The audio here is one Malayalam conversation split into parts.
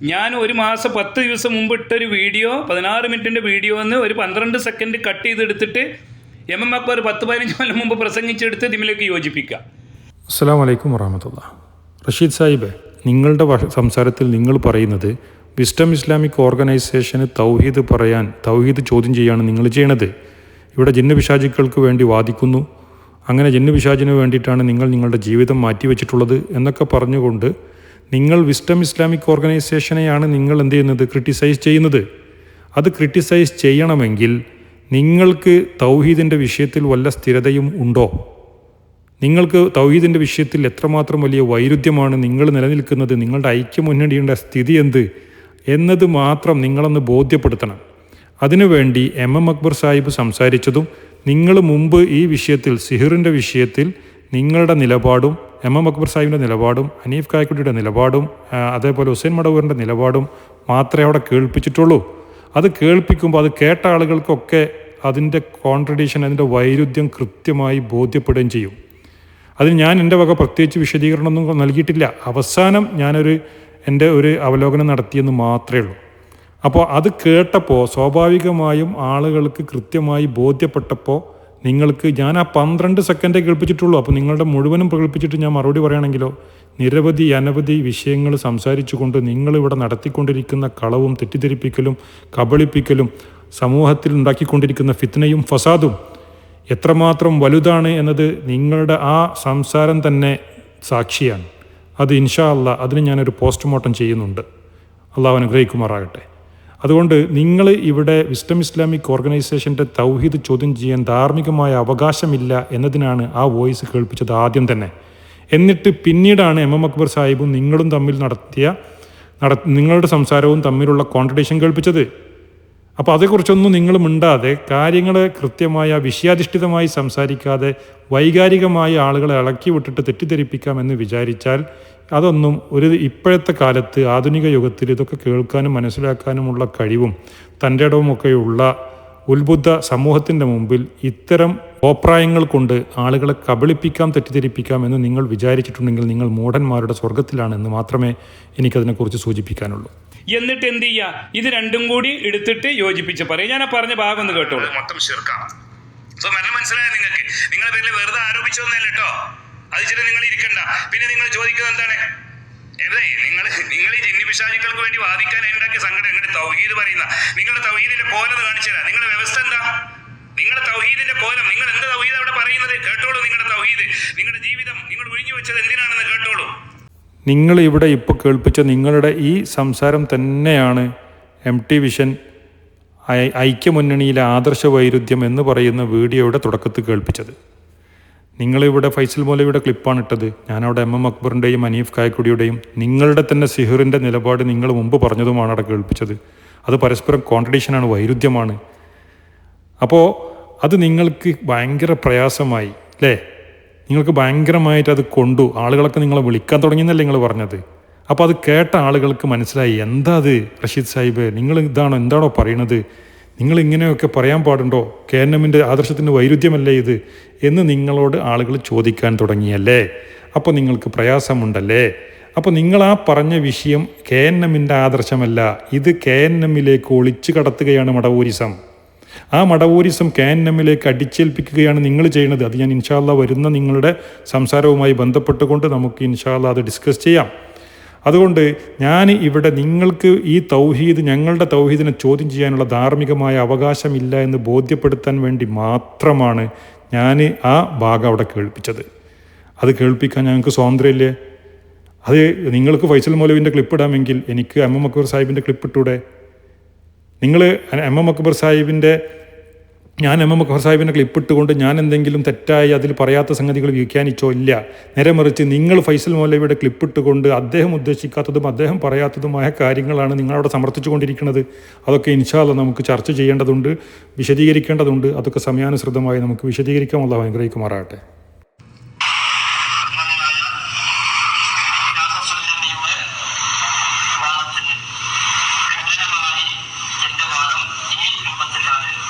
ഞാൻ ഒരു മാസം 10 ദിവസം മുമ്പ് ഇട്ടൊരു വീഡിയോ 16 മിനിറ്റിൻ്റെ വീഡിയോ എന്ന് ഒരു 12 സെക്കൻഡ് കട്ട് ചെയ്തെടുത്തിട്ട് MM അക്ബർ 10-15 കൊല്ലം മുമ്പ് പ്രസംഗിച്ചെടുത്ത് ഇതിലേക്ക് യോജിപ്പിക്കുക. അസ്സലാമു അലൈക്കും വറഹ്മത്തുള്ളാഹി. റഷീദ് സാഹിബ്, നിങ്ങളുടെ സംസാരത്തിൽ നിങ്ങൾ പറയുന്നത് വിസ്ഡം ഇസ്ലാമിക് ഓർഗനൈസേഷന് തൗഹീദ് പറയാൻ, തൗഹീദ് ചോദ്യം ചെയ്യാണ് നിങ്ങൾ ചെയ്യണത്. ഇവിടെ ജിന്ന് പിശാചുക്കൾക്ക് വേണ്ടി വാദിക്കുന്നു, അങ്ങനെ ജിന്ന് പിശാചിന് വേണ്ടിയിട്ടാണ് നിങ്ങൾ നിങ്ങളുടെ ജീവിതം മാറ്റിവെച്ചിട്ടുള്ളത് എന്നൊക്കെ പറഞ്ഞുകൊണ്ട് നിങ്ങൾ വിസ്ഡം ഇസ്ലാമിക് ഓർഗനൈസേഷനെയാണ് നിങ്ങൾ എന്ത് ചെയ്യുന്നത്, ക്രിട്ടിസൈസ് ചെയ്യുന്നത്. അത് ക്രിട്ടിസൈസ് ചെയ്യണമെങ്കിൽ നിങ്ങൾക്ക് തൗഹീദിൻ്റെ വിഷയത്തിൽ വല്ല സ്ഥിരതയും ഉണ്ടോ? നിങ്ങൾക്ക് തൗഹീദിൻ്റെ വിഷയത്തിൽ എത്രമാത്രം വലിയ വൈരുദ്ധ്യമാണ് നിങ്ങൾ നിലനിൽക്കുന്നത്, നിങ്ങളുടെ ഐക്യമുന്നണിയുടെ സ്ഥിതി എന്ത് എന്നത് മാത്രം നിങ്ങളൊന്ന് ബോധ്യപ്പെടുത്തണം. അതിനുവേണ്ടി MM അക്ബർ സാഹിബ് സംസാരിച്ചതും നിങ്ങൾ മുമ്പ് ഈ വിഷയത്തിൽ സിഹിറിൻ്റെ വിഷയത്തിൽ നിങ്ങളുടെ നിലപാടും MM അക്ബർ സാഹിബിൻ്റെ നിലപാടും ഹനീഫ് കായക്കുട്ടിയുടെ നിലപാടും അതേപോലെ ഹുസൈൻ മടവൂരിൻ്റെ നിലപാടും മാത്രമേ അവിടെ കേൾപ്പിച്ചിട്ടുള്ളൂ. അത് കേൾപ്പിക്കുമ്പോൾ അത് കേട്ട ആളുകൾക്കൊക്കെ അതിൻ്റെ കോൺട്രഡിക്ഷൻ, അതിൻ്റെ വൈരുദ്ധ്യം കൃത്യമായി ബോധ്യപ്പെടുകയും ചെയ്യും. അതിന് ഞാൻ എൻ്റെ വക പ്രത്യേകിച്ച് വിശദീകരണമൊന്നും നൽകിയിട്ടില്ല. അവസാനം എൻ്റെ ഒരു അവലോകനം നടത്തിയെന്ന് മാത്രമേ ഉള്ളൂ. അപ്പോൾ അത് കേട്ടപ്പോൾ സ്വാഭാവികമായും ആളുകൾക്ക് കൃത്യമായി ബോധ്യപ്പെട്ടപ്പോൾ നിങ്ങൾക്ക് ഞാൻ ആ 12 സെക്കൻഡേ കേൾപ്പിച്ചിട്ടുള്ളൂ. അപ്പോൾ നിങ്ങളുടെ മുഴുവനും കേൾപ്പിച്ചിട്ട് ഞാൻ മറുപടി പറയുകയാണെങ്കിലോ നിരവധി അനവധി വിഷയങ്ങൾ സംസാരിച്ചുകൊണ്ട് നിങ്ങളിവിടെ നടത്തിക്കൊണ്ടിരിക്കുന്ന കളവും തെറ്റിദ്ധരിപ്പിക്കലും കബളിപ്പിക്കലും സമൂഹത്തിൽ ഉണ്ടാക്കിക്കൊണ്ടിരിക്കുന്ന ഫിത്നയും ഫസാദും എത്രമാത്രം വലുതാണ് എന്നത് നിങ്ങളുടെ ആ സംസാരം തന്നെ സാക്ഷിയാണ്. അത് ഇൻഷാ അല്ലാഹ് അതിന് ഞാനൊരു പോസ്റ്റ്മോർട്ടം ചെയ്യുന്നുണ്ട്. അള്ളാഹു അനുഗ്രഹിക്കുമാറാകട്ടെ. അതുകൊണ്ട് നിങ്ങൾ ഇവിടെ വിസ്ഡം ഇസ്ലാമിക് ഓർഗനൈസേഷൻ്റെ തൗഹീദ് ചോദ്യം ചെയ്യാൻ ധാർമ്മികമായ അവകാശമില്ല എന്നതിനാണ് ആ വോയിസ് കേൾപ്പിച്ചത് ആദ്യം തന്നെ. എന്നിട്ട് പിന്നീടാണ് MM അക്ബർ സാഹിബും നിങ്ങളും തമ്മിൽ നിങ്ങളുടെ സംസാരവും തമ്മിലുള്ള കോൺട്രഡിക്ഷൻ കേൾപ്പിച്ചത്. അപ്പോൾ അതേക്കുറിച്ചൊന്നും നിങ്ങൾ മിണ്ടാതെ കാര്യങ്ങളെ കൃത്യമായ വിഷയാധിഷ്ഠിതമായി സംസാരിക്കാതെ വൈകാരികമായി ആളുകളെ ഇളക്കി വിട്ടിട്ട് തെറ്റിദ്ധരിപ്പിക്കാമെന്ന് വിചാരിച്ചാൽ അതൊന്നും ഇപ്പോഴത്തെ കാലത്ത് ആധുനിക യുഗത്തിൽ ഇതൊക്കെ കേൾക്കാനും മനസ്സിലാക്കാനുമുള്ള കഴിവും തൻ്റെ ഇടവുമൊക്കെയുള്ള ഉത്ബുദ്ധ സമൂഹത്തിൻ്റെ മുമ്പിൽ ഇത്തരം അഭിപ്രായങ്ങൾ കൊണ്ട് ആളുകളെ കബളിപ്പിക്കാം, തെറ്റിദ്ധരിപ്പിക്കാം എന്ന് നിങ്ങൾ വിചാരിച്ചിട്ടുണ്ടെങ്കിൽ നിങ്ങൾ മൂഢന്മാരുടെ സ്വർഗത്തിലാണെന്ന് മാത്രമേ എനിക്കതിനെക്കുറിച്ച് സൂചിപ്പിക്കാനുള്ളൂ. എന്നിട്ട് എന്ത് ചെയ്യുക, ഇത് രണ്ടും കൂടി എടുത്തിട്ട് യോജിപ്പിച്ച് പറയും. ഞാൻ പറഞ്ഞ ഭാഗം ഒന്ന് കേട്ടോളൂ. മൊത്തം ശിർക്കാണ്. മനസ്സിലായോ നിങ്ങൾക്ക്? നിങ്ങളെ പേരിൽ വെറുതെ ആരോപിച്ചൊന്നല്ല കേട്ടോ. അത് ചില നിങ്ങൾ ഇരിക്കണ്ട. പിന്നെ നിങ്ങൾ ചോദിക്കുന്നത് എന്താണ്? നിങ്ങൾ ഈ ജിന്നി പിശാചുക്കൾക്ക് വേണ്ടി വാദിക്കാൻ ഉണ്ടാക്കിയ സംഘടന എങ്ങനെ തൗഹീദ് പറയുന്ന നിങ്ങളുടെ തൗഹീദിന്റെ കോലം കാണിച്ചു തരാം. നിങ്ങളുടെ വ്യവസ്ഥ എന്താ? നിങ്ങളുടെ തൗഹീദിന്റെ കോലം, നിങ്ങൾ എന്താ തൗഹീദ് അവിടെ പറയുന്നത്? കേട്ടോളൂ. നിങ്ങളുടെ തൗഹീദ്, നിങ്ങളുടെ ജീവിതം നിങ്ങൾ ഒഴിഞ്ഞു വെച്ചത് എന്തിനാണെന്ന് കേട്ടോളൂ. നിങ്ങൾ ഇവിടെ ഇപ്പോൾ കേൾപ്പിച്ച നിങ്ങളുടെ ഈ സംസാരം തന്നെയാണ് MT വിഷൻ ഐക്യമുന്നണിയിലെ ആദർശ വൈരുദ്ധ്യം എന്ന് പറയുന്ന വീഡിയോയുടെ തുടക്കത്തിൽ കേൾപ്പിച്ചത്. നിങ്ങളിവിടെ ഫൈസൽ മൗലവിയുടെ ക്ലിപ്പാണ് ഇട്ടത്. ഞാനവിടെ MM അക്ബറിൻ്റെയും ഹനീഫ് കായക്കുടിയുടെയും നിങ്ങളുടെ തന്നെ സിഹിറിൻ്റെ നിലപാട് നിങ്ങൾ മുമ്പ് പറഞ്ഞതുമാണ് അവിടെ കേൾപ്പിച്ചത്. അത് പരസ്പരം കോൺട്രഡിക്ഷനാണ്, വൈരുദ്ധ്യമാണ്. അപ്പോൾ അത് നിങ്ങൾക്ക് ഭയങ്കര പ്രയാസമായി അല്ലേ? നിങ്ങൾക്ക് ഭയങ്കരമായിട്ട് അത് കൊണ്ടു. ആളുകളൊക്കെ നിങ്ങളെ വിളിക്കാൻ തുടങ്ങിയെന്നല്ലേ നിങ്ങൾ പറഞ്ഞത്. അപ്പോൾ അത് കേട്ട ആളുകൾക്ക് മനസ്സിലായി, എന്താ അത് റഷീദ് സാഹിബ്, നിങ്ങൾ എന്താണോ പറയണത്, നിങ്ങൾ ഇങ്ങനെയൊക്കെ പറയാൻ പാടുണ്ടോ, KNMൻ്റെ ആദർശത്തിൻ്റെ വൈരുദ്ധ്യമല്ലേ ഇത് എന്ന് നിങ്ങളോട് ആളുകൾ ചോദിക്കാൻ തുടങ്ങിയല്ലേ. അപ്പോൾ നിങ്ങൾക്ക് പ്രയാസമുണ്ടല്ലേ. അപ്പോൾ നിങ്ങൾ ആ പറഞ്ഞ വിഷയം KNMൻ്റെ ആദർശമല്ല, ഇത് KNMലേക്ക് ഒളിച്ചു കടത്തുകയാണ് മടവൂരിസം. ആ മടവൂരിസം KNMലേക്ക് അടിച്ചേൽപ്പിക്കുകയാണ് നിങ്ങൾ ചെയ്യുന്നത്. അത് ഞാൻ ഇൻഷാ അല്ലാഹ് വരുന്ന നിങ്ങളുടെ സംസാരവുമായി ബന്ധപ്പെട്ടുകൊണ്ട് നമുക്ക് ഇൻഷാ അല്ലാഹ് അത് ഡിസ്കസ് ചെയ്യാം. അതുകൊണ്ട് ഞാൻ ഇവിടെ നിങ്ങൾക്ക് ഈ തൗഹീദ്, ഞങ്ങളുടെ തൗഹീദിനെ ചോദ്യം ചെയ്യാനുള്ള ധാർമ്മികമായ അവകാശമില്ല എന്ന് ബോധ്യപ്പെടുത്താൻ വേണ്ടി മാത്രമാണ് ഞാൻ ആ ഭാഗം അവിടെ കേൾപ്പിച്ചത്. അത് കേൾപ്പിക്കാൻ ഞങ്ങൾക്ക് സ്വാതന്ത്ര്യമില്ലേ? അത് നിങ്ങൾക്ക് ഫൈസൽ മൗലവിൻ്റെ ക്ലിപ്പ് ഇടാമെങ്കിൽ എനിക്ക് MM അക്ബർ സാഹിബിൻ്റെ ക്ലിപ്പ് ഇട്ടൂടെ? നിങ്ങൾ MM അക്ബർ സാഹിബിൻ്റെ ക്ലിപ്പ് ഇട്ടുകൊണ്ട് ഞാൻ എന്തെങ്കിലും തെറ്റായി അതിൽ പറയാത്ത സംഗതികൾ വ്യാഖ്യാനിച്ചോ? ഇല്ല. നേരെ മറിച്ച് നിങ്ങൾ ഫൈസൽ മൗലവിയുടെ ക്ലിപ്പ് ഇട്ടുകൊണ്ട് അദ്ദേഹം ഉദ്ദേശിക്കാത്തതും അദ്ദേഹം പറയാത്തതുമായ കാര്യങ്ങളാണ് നിങ്ങളവിടെ സമർത്ഥിച്ചു കൊണ്ടിരിക്കുന്നത്. അതൊക്കെ ഇൻഷാ അല്ലാഹ് നമുക്ക് ചർച്ച ചെയ്യേണ്ടതുണ്ട്, വിശദീകരിക്കേണ്ടതുണ്ട്. അതൊക്കെ സമയാനുസൃതമായി നമുക്ക് വിശദീകരിക്കാം. അല്ലാഹു അനുഗ്രഹിക്കുമാറാകട്ടെ.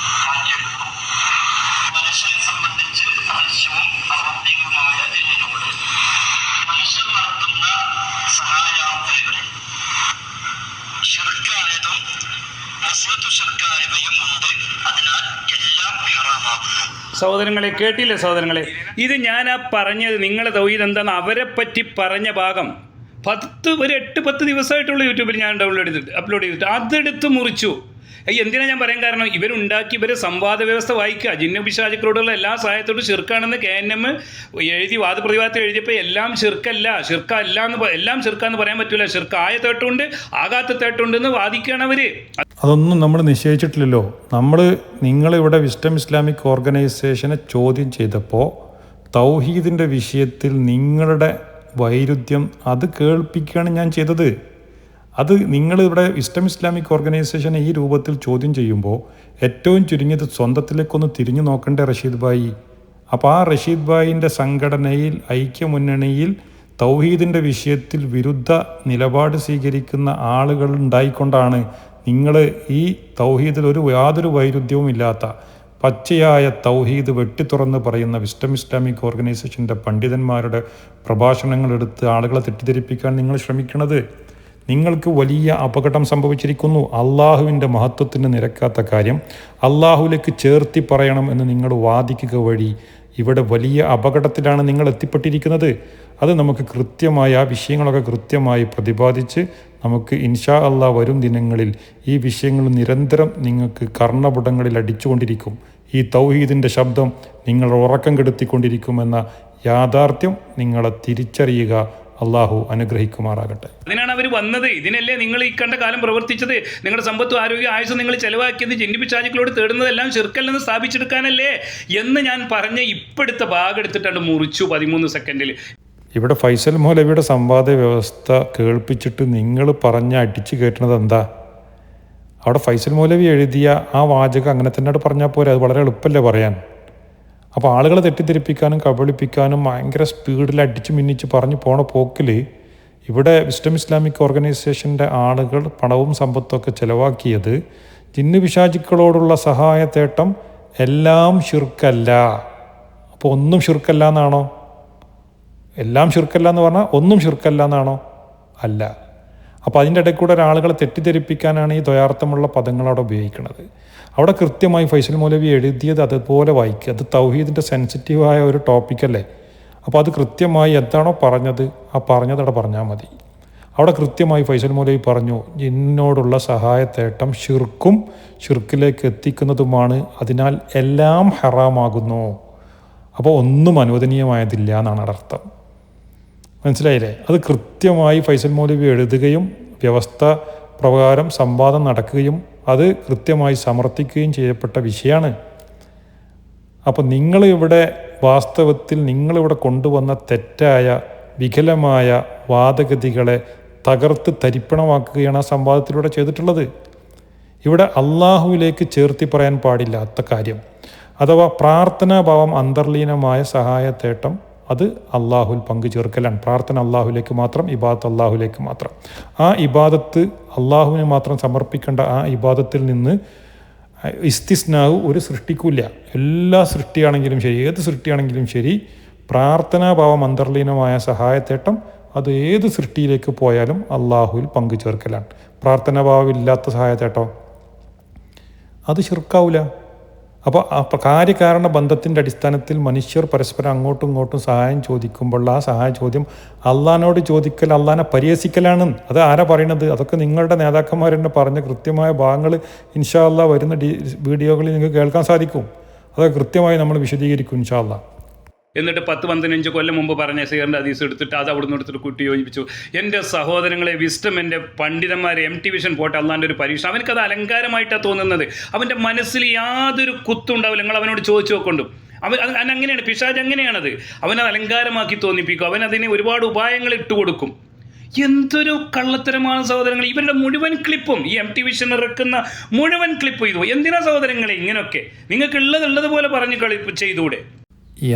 ഷിർക്കായതും അസ്വത്തു ഷിർക്കായവയും ഉണ്ട്. അതിനാൽ എല്ലാം ഹറാമാകുന്നു. സഹോദരങ്ങളെ കേട്ടില്ലേ സഹോദരങ്ങളെ, ഇത് ഞാൻ ആ പറഞ്ഞത് നിങ്ങളെ തൗഹീദ് എന്താണെന്ന് അവരെ പറ്റി പറഞ്ഞ ഭാഗം 8-10 ദിവസമായിട്ടുള്ള യൂട്യൂബിൽ ഞാൻ അപ്ലോഡ് ചെയ്തിട്ട് അതെടുത്ത് മുറിച്ചു. എന്തിനാണ് ഞാൻ പറയാൻ കാരണം, ഇവരുണ്ടാക്കി ഇവർ സംവാദ വ്യവസ്ഥ വായിക്കുക. ജിന്നപിശാചുക്കളോടുള്ള എല്ലാ സഹായത്തോടും ഷിർക്കാണെന്ന് KNM എഴുതി വാദപ്രതിവാദത്തിൽ എഴുതിയപ്പോൾ എല്ലാം ഷിർക്കല്ല എല്ലാം ഷിർക്കാന്ന് പറയാൻ പറ്റില്ല. ഷിർക്ക് ആയ തേട്ടമുണ്ട്, ആകാത്ത തേട്ടമുണ്ടെന്ന് വാദിക്കുകയാണ് അവർ. അതൊന്നും നമ്മൾ നിശ്ചയിച്ചിട്ടില്ലല്ലോ. നിങ്ങളിവിടെ വിസ്ഡം ഇസ്ലാമിക് ഓർഗനൈസേഷനെ ചോദ്യം ചെയ്തപ്പോൾ തൗഹീദിൻ്റെ വിഷയത്തിൽ നിങ്ങളുടെ വൈരുദ്ധ്യം അത് കേൾപ്പിക്കുകയാണ് ഞാൻ ചെയ്തത്. അത് നിങ്ങളിവിടെ വിസ്ഡം ഇസ്ലാമിക് ഓർഗനൈസേഷനെ ഈ രൂപത്തിൽ ചോദ്യം ചെയ്യുമ്പോൾ ഏറ്റവും ചുരുങ്ങിയത് സ്വന്തത്തിലേക്കൊന്ന് തിരിഞ്ഞു നോക്കണ്ടേ റഷീദ് ഭായി? അപ്പോൾ ആ റഷീദ് ഭായിൻ്റെ സംഘടനയിൽ ഐക്യമുന്നണിയിൽ തൗഹീദിൻ്റെ വിഷയത്തിൽ വിരുദ്ധ നിലപാട് സ്വീകരിക്കുന്ന ആളുകൾ ഉണ്ടായിക്കൊണ്ടാണ് നിങ്ങൾ ഈ തൗഹീദിൽ യാതൊരു വൈരുദ്ധ്യവും ഇല്ലാത്ത പച്ചയായ തൗഹീദ് വെട്ടിത്തുറന്ന് പറയുന്ന വിസ്ഡം ഇസ്ലാമിക് ഓർഗനൈസേഷൻ്റെ പണ്ഡിതന്മാരുടെ പ്രഭാഷണങ്ങളെടുത്ത് ആളുകളെ തെറ്റിദ്ധരിപ്പിക്കാൻ നിങ്ങൾ ശ്രമിക്കുന്നത്. നിങ്ങൾക്ക് വലിയ അപകടം സംഭവിച്ചിരിക്കുന്നു. അള്ളാഹുവിൻ്റെ മഹത്വത്തിന് നിരക്കാത്ത കാര്യം അള്ളാഹുവിലേക്ക് ചേർത്തി പറയണം എന്ന് നിങ്ങൾ വാദിക്കുക വഴി ഇവിടെ വലിയ അപകടത്തിലാണ് നിങ്ങൾ എത്തിപ്പെട്ടിരിക്കുന്നത്. അത് നമുക്ക് കൃത്യമായി ആ വിഷയങ്ങളൊക്കെ കൃത്യമായി പ്രതിപാദിച്ച് നമുക്ക് ഇൻഷാ അള്ളാഹ് വരും ദിനങ്ങളിൽ ഈ വിഷയങ്ങൾ നിരന്തരം നിങ്ങൾക്ക് കർണപുടങ്ങളിൽ അടിച്ചുകൊണ്ടിരിക്കും. ഈ തൗഹീദിൻ്റെ ശബ്ദം നിങ്ങൾ ഉറക്കം കെടുത്തിക്കൊണ്ടിരിക്കുമെന്ന യാഥാർത്ഥ്യം നിങ്ങളെ തിരിച്ചറിയുക. അള്ളാഹു അനുഗ്രഹിക്കുമാറാകട്ടെ. അതിനാണ് അവർ വന്നത്. ഇതിനല്ലേ നിങ്ങൾ ഈ കണ്ട കാലം പ്രവർത്തിച്ചത്. നിങ്ങളുടെ സമ്പത്തും ആരോഗ്യ ആയുസ്സും നിങ്ങൾ ചെലവാക്കിയത് ജിന്നിപ്പിശാചുക്കളോട് തേടുന്നതെല്ലാം ഷിർക്കല്ലെന്ന് സ്ഥാപിച്ചെടുക്കാനല്ലേ എന്ന് ഞാൻ പറഞ്ഞ ഇപ്പെടുത്ത ഭാഗം എടുത്തിട്ടാണ് മുറിച്ചു 13 സെക്കൻഡിൽ. ഇവിടെ ഫൈസൽ മൗലവിയുടെ സംവാദ വ്യവസ്ഥ കേൾപ്പിച്ചിട്ട് നിങ്ങൾ അടിച്ചു കയറ്റുന്നത് എന്താ? അവിടെ ഫൈസൽ മൗലവി എഴുതിയ ആ വാചകം അങ്ങനെ തന്നെ പറഞ്ഞാൽ പോരെ? അത് വളരെ എളുപ്പമല്ലേ പറയാൻ? അപ്പോൾ ആളുകളെ തെറ്റിദ്ധരിപ്പിക്കാനും കബളിപ്പിക്കാനും ഭയങ്കര സ്പീഡിൽ അടിച്ച് മിന്നിച്ച് പറഞ്ഞു പോണ പോക്കിൽ ഇവിടെ വിസ്ഡം ഇസ്ലാമിക് ഓർഗനൈസേഷൻ്റെ ആളുകൾ പണവും സമ്പത്തൊക്കെ ചിലവാക്കിയത് ജിന്ന് പിശാചുക്കളോടുള്ള സഹായത്തേട്ടം എല്ലാം ഷിർക്കല്ല. അപ്പോൾ ഒന്നും ഷിർക്കല്ല എന്നാണോ? എല്ലാം ഷിർക്കല്ല എന്ന് പറഞ്ഞാൽ ഒന്നും ഷിർക്കല്ല എന്നാണോ? അല്ല. അപ്പോൾ അതിൻ്റെ ഇടയിൽ കൂടെ ഒരാളുകളെ തെറ്റിദ്ധരിപ്പിക്കാനാണ് ഈ ദ്വയാർത്ഥമുള്ള പദങ്ങൾ അവിടെ ഉപയോഗിക്കുന്നത്. അവിടെ കൃത്യമായി ഫൈസൽ മൗലവി എഴുതിയത് അതുപോലെ വായിക്കുക. അത് തൗഹീദിൻ്റെ സെൻസിറ്റീവായ ഒരു ടോപ്പിക്കല്ലേ. അപ്പോൾ അത് കൃത്യമായി എന്താണോ പറഞ്ഞത് ആ പറഞ്ഞത് അവിടെ പറഞ്ഞാൽ മതി. അവിടെ കൃത്യമായി ഫൈസൽ മൗലവി പറഞ്ഞു, ജിന്നോടുള്ള സഹായത്തേട്ടം ഷിർക്കും ഷിർക്കിലേക്ക് എത്തിക്കുന്നതുമാണ്, അതിനാൽ എല്ലാം ഹറാമാകുന്നു. അപ്പോൾ ഒന്നും അനുവദനീയമായതില്ല എന്നാണ് അർത്ഥം. മനസ്സിലായില്ലേ? അത് കൃത്യമായി ഫൈസൽ മൗലവി എഴുതുകയും വ്യവസ്ഥ പ്രകാരം സംവാദം നടക്കുകയും അത് കൃത്യമായി സമർത്ഥിക്കുകയും ചെയ്യപ്പെട്ട വിഷയമാണ്. അപ്പോൾ നിങ്ങളിവിടെ വാസ്തവത്തിൽ നിങ്ങളിവിടെ കൊണ്ടുവന്ന തെറ്റായ വികലമായ വാദഗതികളെ തകർത്ത് തരിപ്പണമാക്കുകയാണ് ആ സംവാദത്തിലൂടെ ചെയ്തിട്ടുള്ളത്. ഇവിടെ അള്ളാഹുവിലേക്ക് ചേർത്തി പറയാൻ പാടില്ലാത്ത കാര്യം അഥവാ പ്രാർത്ഥനാഭാവം അന്തർലീനമായ സഹായത്തേട്ടം അത് അള്ളാഹുൽ പങ്കു ചേർക്കലാണ്. പ്രാർത്ഥന അള്ളാഹുലേക്ക് മാത്രം, ഇബാദത്ത് അള്ളാഹുലേക്ക് മാത്രം. ആ ഇബാദത്ത് അള്ളാഹുവിന് മാത്രം സമർപ്പിക്കേണ്ട ആ ഇബാദത്തിൽ നിന്ന് ഇസ്തിസ്നാവ് ഒരു സൃഷ്ടിക്കില്ല. എല്ലാ സൃഷ്ടിയാണെങ്കിലും ശരി, ഏത് സൃഷ്ടിയാണെങ്കിലും ശരി, പ്രാർത്ഥനാഭാവം അന്തർലീനമായ സഹായത്തേട്ടം അത് ഏത് സൃഷ്ടിയിലേക്ക് പോയാലും അള്ളാഹുവിൽ പങ്കു ചേർക്കലാണ്. പ്രാർത്ഥനാഭാവം ഇല്ലാത്ത സഹായത്തേട്ടോ അത് ശിർക്കാവില്ല. അപ്പോൾ ആ കാര്യകാരണ ബന്ധത്തിൻ്റെ അടിസ്ഥാനത്തിൽ മനുഷ്യർ പരസ്പരം അങ്ങോട്ടും ഇങ്ങോട്ടും സഹായം ചോദിക്കുമ്പോൾ ആ സഹായ ചോദ്യം അള്ളാഹിനോട് ചോദിക്കൽ അള്ളാഹിനെ പരിഹസിക്കലാണ്. അത് ആരാ പറയണത്? അതൊക്കെ നിങ്ങളുടെ നേതാക്കന്മാർ തന്നെ പറഞ്ഞ കൃത്യമായ ഭാഗങ്ങൾ ഇൻഷാ അള്ളാഹ് വരുന്ന വീഡിയോകളിൽ നിങ്ങൾക്ക് കേൾക്കാൻ സാധിക്കും. അതൊക്കെ കൃത്യമായി നമ്മൾ വിശദീകരിക്കും ഇൻഷാ അള്ളാഹ്. എന്നിട്ട് 10-15 കൊല്ലം മുമ്പ് പറഞ്ഞ സീറിൻ്റെ ഹദീസ് എടുത്തിട്ട് അത് അവിടെ നിന്ന് എടുത്തിട്ട് കൂട്ടി യോജിപ്പിച്ചു. എൻ്റെ സഹോദരങ്ങളെ, വിസ്ഡം എൻ്റെ പണ്ഡിതന്മാരെ MT വിഷൻ പോട്ടെ, അള്ളാൻ്റെ ഒരു പരീക്ഷ. അവനക്കത് അലങ്കാരമായിട്ടാണ് തോന്നുന്നത്. അവൻ്റെ മനസ്സിൽ യാതൊരു കുത്തുണ്ടാവില്ല. നിങ്ങൾ അവനോട് ചോദിച്ചു നോക്കൊണ്ടും അങ്ങനെയാണ് പിശാച്, അങ്ങനെയാണത്. അവനത് അലങ്കാരമാക്കി തോന്നിപ്പിക്കും. അവനതിന് ഒരുപാട് ഉപായങ്ങൾ ഇട്ടുകൊടുക്കും. എന്തൊരു കള്ളത്തരമാണ് സഹോദരങ്ങൾ. ഇവരുടെ മുഴുവൻ ക്ലിപ്പും ഈ MT വിഷൻ ഇറക്കുന്ന മുഴുവൻ ക്ലിപ്പ് ചെയ്തു. എന്തിനാ സഹോദരങ്ങളെ ഇങ്ങനെയൊക്കെ? നിങ്ങൾക്ക് ഉള്ളതുപോലെ പറഞ്ഞ് ചെയ്തൂടെ?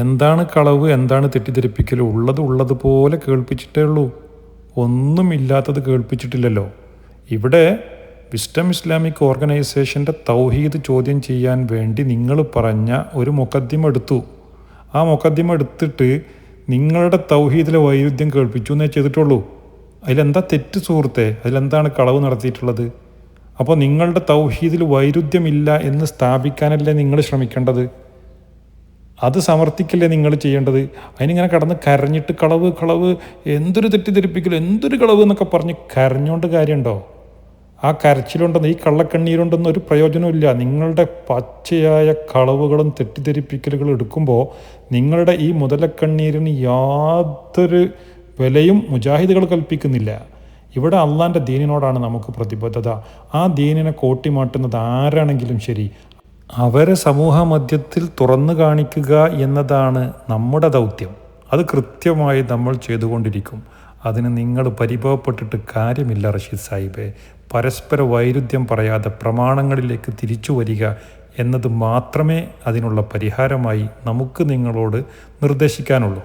എന്താണ് കളവ്, എന്താണ് തെറ്റിദ്ധരിപ്പിക്കൽ? ഉള്ളതുപോലെ കേൾപ്പിച്ചിട്ടേ ഉള്ളൂ. ഒന്നുമില്ലാത്തത് കേൾപ്പിച്ചിട്ടില്ലല്ലോ. ഇവിടെ വിസ്ഡം ഇസ്ലാമിക് ഓർഗനൈസേഷൻ്റെ തൗഹീദ് ചോദ്യം ചെയ്യാൻ വേണ്ടി നിങ്ങൾ പറഞ്ഞ ഒരു മുഖദ്ദിമ എടുത്തു. ആ മുഖദ്ദിമ എടുത്തിട്ട് നിങ്ങളുടെ തൗഹീദിലെ വൈരുദ്ധ്യം കേൾപ്പിച്ചു എന്നേ ചെയ്തിട്ടുള്ളൂ. അതിലെന്താ തെറ്റ് സുഹൃത്തെ? അതിലെന്താണ് കളവ് നടത്തിയിട്ടുള്ളത്? അപ്പോൾ നിങ്ങളുടെ തൗഹീദിൽ വൈരുദ്ധ്യമില്ല എന്ന് സ്ഥാപിക്കാനല്ലേ നിങ്ങൾ ശ്രമിക്കേണ്ടത്? അത് സമർത്ഥിക്കല്ലേ നിങ്ങൾ ചെയ്യേണ്ടത്? അതിനിങ്ങനെ കടന്ന് കരഞ്ഞിട്ട് കളവ് കളവ്, എന്തൊരു തെറ്റിദ്ധരിപ്പിക്കൽ, എന്തൊരു കളവ് എന്നൊക്കെ പറഞ്ഞ് കരഞ്ഞുകൊണ്ട് കാര്യമുണ്ടോ? ആ കരച്ചിലുണ്ടെന്ന്, ഈ കള്ളക്കണ്ണീരുണ്ടെന്ന് ഒരു പ്രയോജനമില്ല. നിങ്ങളുടെ പച്ചയായ കളവുകളും തെറ്റിദ്ധരിപ്പിക്കലുകളും എടുക്കുമ്പോൾ നിങ്ങളുടെ ഈ മുതലക്കണ്ണീരിന് യാതൊരു വിലയും മുജാഹിദുകൾ കൽപ്പിക്കുന്നില്ല. ഇവിടെ അള്ളാൻ്റെ ദീനിനോടാണ് നമുക്ക് പ്രതിബദ്ധത. ആ ദീനിനെ കോട്ടിമാട്ടുന്നത് ആരാണെങ്കിലും ശരി, അവരെ സമൂഹ മധ്യത്തിൽ തുറന്നു കാണിക്കുക എന്നതാണ് നമ്മുടെ ദൗത്യം. അത് കൃത്യമായി നമ്മൾ ചെയ്തുകൊണ്ടിരിക്കും. അതിന് നിങ്ങൾ പരിഭവപ്പെട്ടിട്ട് കാര്യമില്ല റഷീദ് സാഹിബേ. പരസ്പര വൈരുദ്ധ്യം പറയാതെ പ്രമാണങ്ങളിലേക്ക് തിരിച്ചു വരിക എന്നത് മാത്രമേ അതിനുള്ള പരിഹാരമായി നമുക്ക് നിങ്ങളോട് നിർദ്ദേശിക്കാനുള്ളൂ.